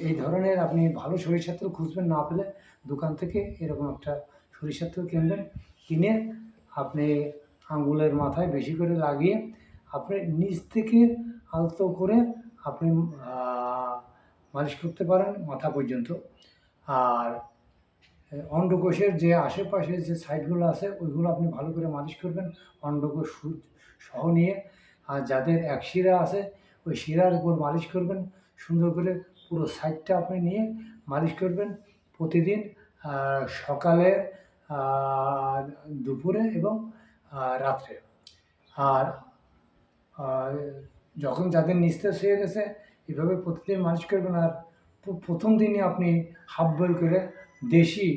এই ধরনের আপনি ভালো সরিষার তেল খুঁজবেন, না পেলে দোকান থেকে এরকম একটা সরিষার তেল কিনবেন। কিনে আপনি আঙুলের মাথায় বেশি করে লাগিয়ে আপনি নিচ থেকে আলতো করে আপনি মালিশ করতে পারেন মাথা পর্যন্ত। আর অন্ডকোষের যে আশেপাশে যে সাইডগুলো আছে ওইগুলো আপনি ভালো করে মালিশ করবেন অন্ডকোষ সহ নিয়ে। আর যাদের এক শিরা আছে ওই শিরার উপর মালিশ করবেন সুন্দর করে, পুরো সাইডটা আপনি নিয়ে মালিশ করবেন প্রতিদিন, সকালে, দুপুরে এবং রাত্রে। আর যখন যাদের নিস্তেজ হয়ে গেছে এভাবে প্রতিদিন মালিশ করবেন। আর প্রথম দিনই আপনি হাফ বয়েল করে দেশি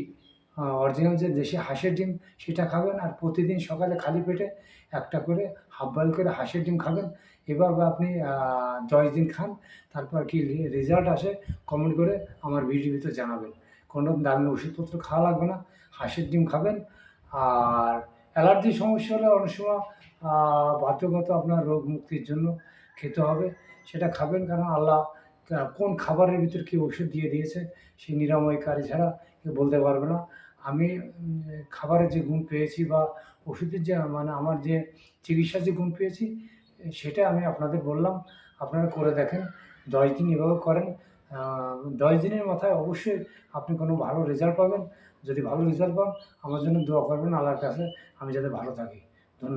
অরিজিনাল যে দেশি হাঁসের ডিম সেটা খাবেন। আর প্রতিদিন সকালে খালি পেটে একটা করে হাফ বয়েল করে হাঁসের ডিম খাবেন। এভাবে আপনি 10 দিন খান, তারপর কি রেজাল্ট আসে কমেন্ট করে আমার ভিডিওতে জানাবেন। কোনো দামি ওষুধপত্র খাওয়া লাগবে না, হাঁসের ডিম খাবেন। আর অ্যালার্জি সমস্যা হলে অনেক সময় বাধ্যগত আপনার রোগ মুক্তির জন্য খেতে হবে, সেটা খাবেন। কারণ আল্লাহ কোন খাবারের ভিতর কী ওষুধ দিয়ে দিয়েছে সেই নিরাময়কারী ছাড়া কেউ বলতে পারবে না। আমি খাবারের যে গুণ পেয়েছি বা ওষুধের যে মানে আমার যে চিকিৎসার যে গুণ পেয়েছি সেটা আমি আপনাদের বললাম। আপনারা করে দেখেন, 10 দিন এভাবে করেন। 10 দিনের মাথায় অবশ্যই আপনি কোনো ভালো রেজাল্ট পাবেন। যদি ভালো রেজাল্ট পান আমার জন্য দোয়া করবেন আল্লাহর কাছে, আমি যাতে ভালো থাকি।